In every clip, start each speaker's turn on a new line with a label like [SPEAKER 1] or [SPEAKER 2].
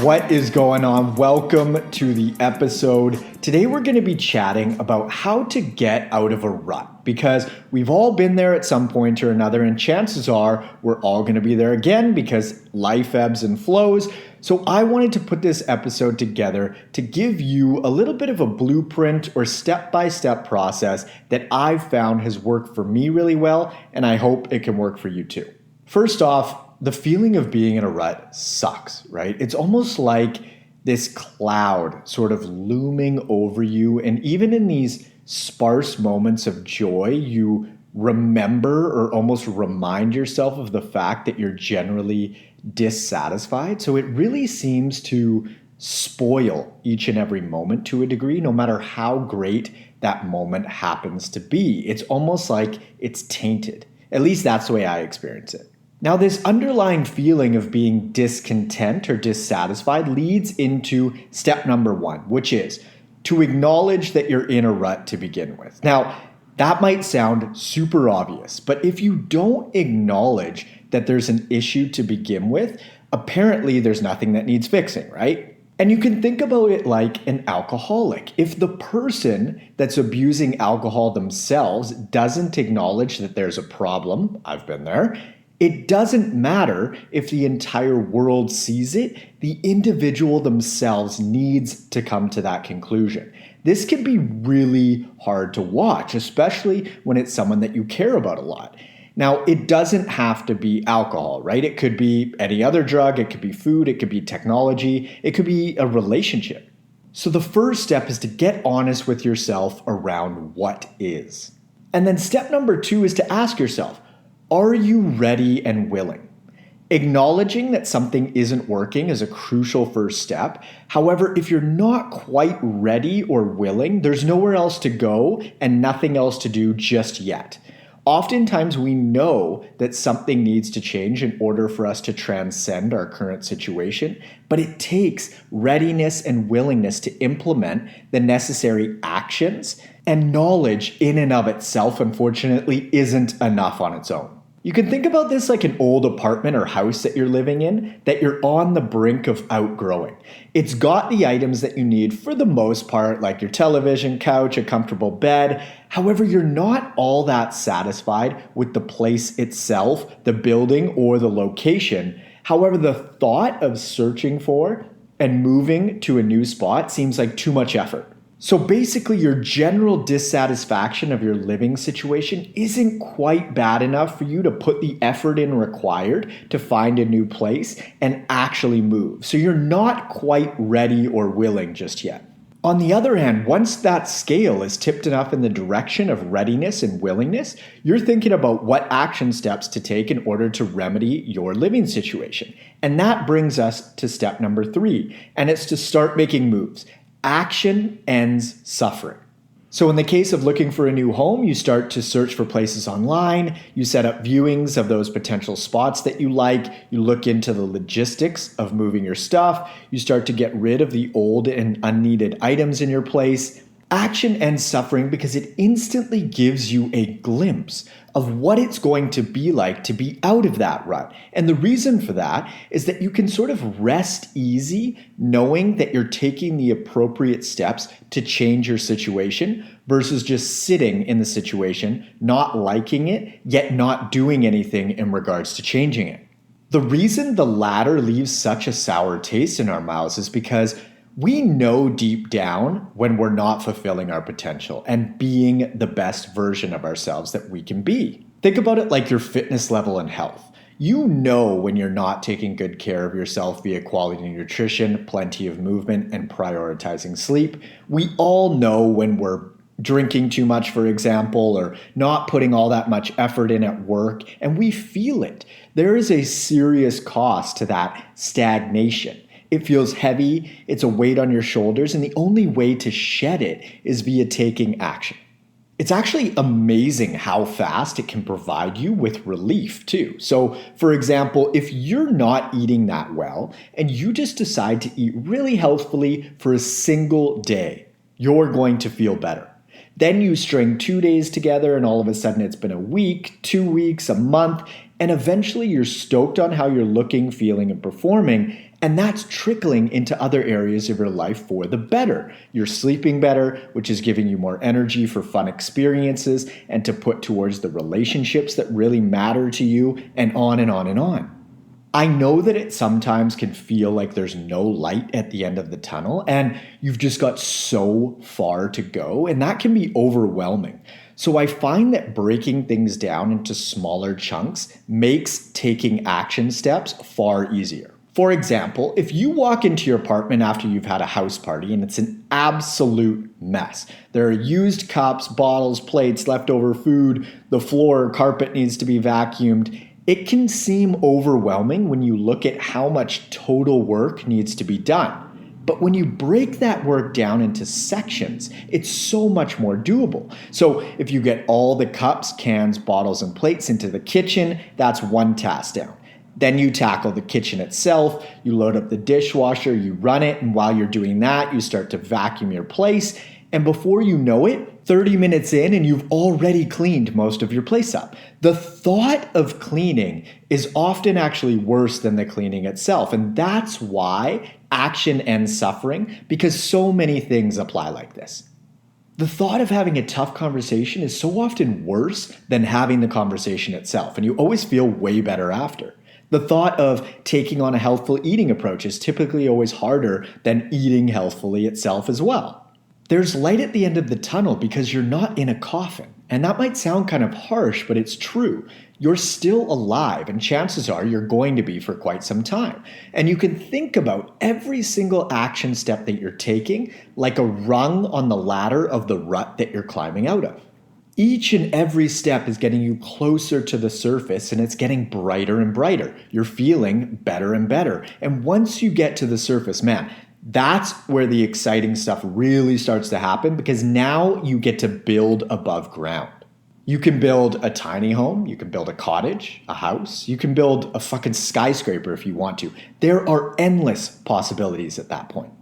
[SPEAKER 1] What is going on? Welcome to the episode. Today we're going to be chatting about how to get out of a rut because we've all been there at some point or another, and chances are we're all going to be there again because life ebbs and flows. So I wanted to put this episode together to give you a little bit of a blueprint or step-by-step process that I've found has worked for me really well, and I hope it can work for you too. First off, the feeling of being in a rut sucks, right? It's almost like this cloud sort of looming over you. And even in these sparse moments of joy, you remember or almost remind yourself of the fact that you're generally dissatisfied. So it really seems to spoil each and every moment to a degree, no matter how great that moment happens to be. It's almost like it's tainted. At least that's the way I experience it. Now, this underlying feeling of being discontent or dissatisfied leads into step number one, which is to acknowledge that you're in a rut to begin with. Now, that might sound super obvious, but if you don't acknowledge that there's an issue to begin with, apparently there's nothing that needs fixing, right? And you can think about it like an alcoholic. If the person that's abusing alcohol themselves doesn't acknowledge that there's a problem, I've been there, it doesn't matter if the entire world sees it, the individual themselves needs to come to that conclusion. This can be really hard to watch, especially when it's someone that you care about a lot. Now, it doesn't have to be alcohol, right? It could be any other drug, it could be food, it could be technology, it could be a relationship. So the first step is to get honest with yourself around what is. And then step number two is to ask yourself, are you ready and willing? Acknowledging that something isn't working is a crucial first step. However, if you're not quite ready or willing, there's nowhere else to go and nothing else to do just yet. Oftentimes we know that something needs to change in order for us to transcend our current situation, but it takes readiness and willingness to implement the necessary actions, and knowledge in and of itself, unfortunately, isn't enough on its own. You can think about this like an old apartment or house that you're living in that you're on the brink of outgrowing. It's got the items that you need for the most part, like your television, couch, a comfortable bed. However, you're not all that satisfied with the place itself, the building, or the location. However, the thought of searching for and moving to a new spot seems like too much effort. So basically, your general dissatisfaction of your living situation isn't quite bad enough for you to put the effort in required to find a new place and actually move. So you're not quite ready or willing just yet. On the other hand, once that scale is tipped enough in the direction of readiness and willingness, you're thinking about what action steps to take in order to remedy your living situation. And that brings us to step number three, and it's to start making moves. Action ends suffering. So in the case of looking for a new home, you start to search for places online, you set up viewings of those potential spots that you like, you look into the logistics of moving your stuff, you start to get rid of the old and unneeded items in your place. Action ends suffering because it instantly gives you a glimpse of what it's going to be like to be out of that rut. And the reason for that is that you can sort of rest easy knowing that you're taking the appropriate steps to change your situation versus just sitting in the situation, not liking it, yet not doing anything in regards to changing it. The reason the latter leaves such a sour taste in our mouths is because we know deep down when we're not fulfilling our potential and being the best version of ourselves that we can be. Think about it like your fitness level and health. You know when you're not taking good care of yourself via quality nutrition, plenty of movement, and prioritizing sleep. We all know when we're drinking too much, for example, or not putting all that much effort in at work, and we feel it. There is a serious cost to that stagnation. It feels heavy, it's a weight on your shoulders, and the only way to shed it is via taking action. It's actually amazing how fast it can provide you with relief too. So for example, if you're not eating that well and you just decide to eat really healthfully for a single day, you're going to feel better. Then you string 2 days together and all of a sudden it's been a week, 2 weeks, a month, and eventually you're stoked on how you're looking, feeling, and performing. And that's trickling into other areas of your life for the better. You're sleeping better, which is giving you more energy for fun experiences and to put towards the relationships that really matter to you, and on and on and on. I know that it sometimes can feel like there's no light at the end of the tunnel and you've just got so far to go, and that can be overwhelming. So I find that breaking things down into smaller chunks makes taking action steps far easier. For example, if you walk into your apartment after you've had a house party and it's an absolute mess, there are used cups, bottles, plates, leftover food, the floor or carpet needs to be vacuumed, it can seem overwhelming when you look at how much total work needs to be done. But when you break that work down into sections, it's so much more doable. So if you get all the cups, cans, bottles, and plates into the kitchen, that's one task down. Then you tackle the kitchen itself, you load up the dishwasher, you run it, and while you're doing that, you start to vacuum your place. And before you know it, 30 minutes in and you've already cleaned most of your place up. The thought of cleaning is often actually worse than the cleaning itself. And that's why action ends suffering, because so many things apply like this. The thought of having a tough conversation is so often worse than having the conversation itself. And you always feel way better after. The thought of taking on a healthful eating approach is typically always harder than eating healthfully itself as well. There's light at the end of the tunnel because you're not in a coffin. And that might sound kind of harsh, but it's true. You're still alive, and chances are you're going to be for quite some time. And you can think about every single action step that you're taking like a rung on the ladder of the rut that you're climbing out of. Each and every step is getting you closer to the surface, and it's getting brighter and brighter. You're feeling better and better. And once you get to the surface, man, that's where the exciting stuff really starts to happen, because now you get to build above ground. You can build a tiny home, you can build a cottage, a house, you can build a fucking skyscraper if you want to. There are endless possibilities at that point.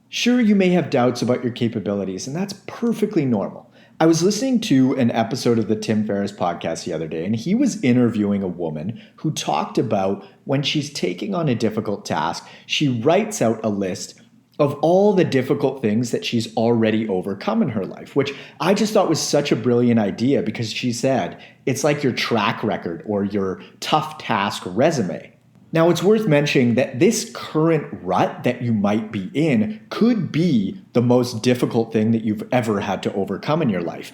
[SPEAKER 1] Sure, you may have doubts about your capabilities, and that's perfectly normal. I was listening to an episode of the Tim Ferriss podcast the other day, and he was interviewing a woman who talked about when she's taking on a difficult task, she writes out a list of all the difficult things that she's already overcome in her life, which I just thought was such a brilliant idea, because she said it's like your track record or your tough task resume. Now, it's worth mentioning that this current rut that you might be in could be the most difficult thing that you've ever had to overcome in your life.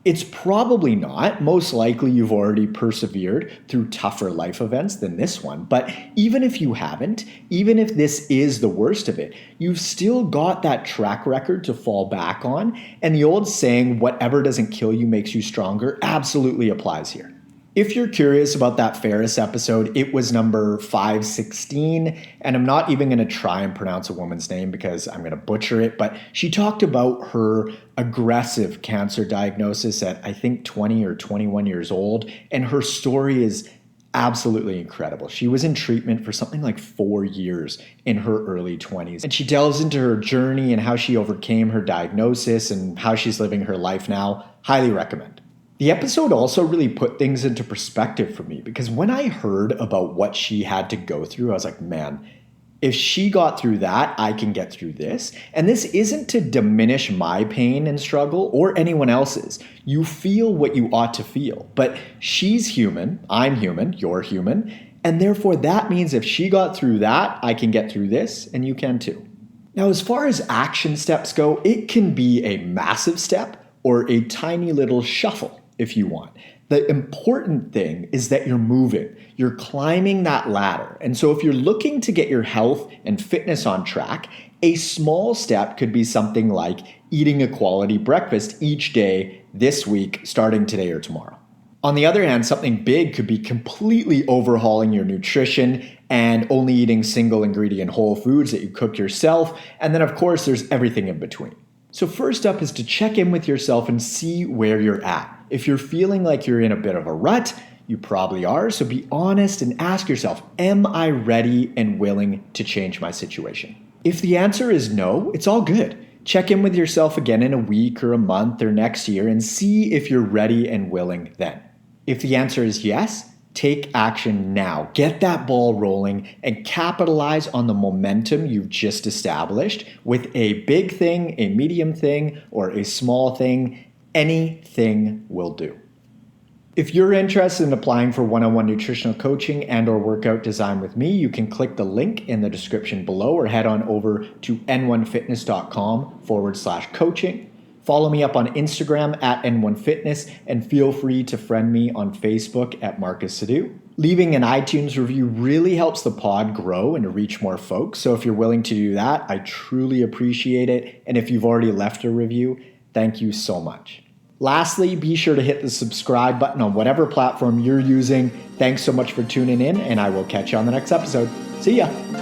[SPEAKER 1] It's probably not. Most likely you've already persevered through tougher life events than this one. But even if you haven't, even if this is the worst of it, you've still got that track record to fall back on. And the old saying, whatever doesn't kill you makes you stronger, absolutely applies here. If you're curious about that Ferrous episode, it was number 516, and I'm not even going to try and pronounce a woman's name because I'm going to butcher it, but she talked about her aggressive cancer diagnosis at, I think, 20 or 21 years old, and her story is absolutely incredible. She was in treatment for something like 4 years in her early 20s, and she delves into her journey and how she overcame her diagnosis and how she's living her life now. Highly recommend. The episode also really put things into perspective for me, because when I heard about what she had to go through, I was like, man, if she got through that, I can get through this. And this isn't to diminish my pain and struggle or anyone else's. You feel what you ought to feel. But she's human, I'm human, you're human. And therefore that means if she got through that, I can get through this, and you can too. Now, as far as action steps go, it can be a massive step or a tiny little shuffle if you want. The important thing is that you're moving. You're climbing that ladder. And so if you're looking to get your health and fitness on track, a small step could be something like eating a quality breakfast each day this week, starting today or tomorrow. On the other hand, something big could be completely overhauling your nutrition and only eating single ingredient whole foods that you cook yourself. And then of course, there's everything in between. So first up is to check in with yourself and see where you're at. If you're feeling like you're in a bit of a rut, you probably are. So be honest and ask yourself, am I ready and willing to change my situation? If the answer is no, it's all good. Check in with yourself again in a week or a month or next year and see if you're ready and willing then. If the answer is yes, Take action now. Get that ball rolling and capitalize on the momentum you've just established with a big thing, a medium thing, or a small thing. Anything will do. If you're interested in applying for one-on-one nutritional coaching and or workout design with me, you can click the link in the description below or head on over to n1fitness.com/coaching. Follow me up on Instagram at N1Fitness and feel free to friend me on Facebook at Marcus Sadu. Leaving an iTunes review really helps the pod grow and to reach more folks. So if you're willing to do that, I truly appreciate it. And if you've already left a review, thank you so much. Lastly, be sure to hit the subscribe button on whatever platform you're using. Thanks so much for tuning in, and I will catch you on the next episode. See ya.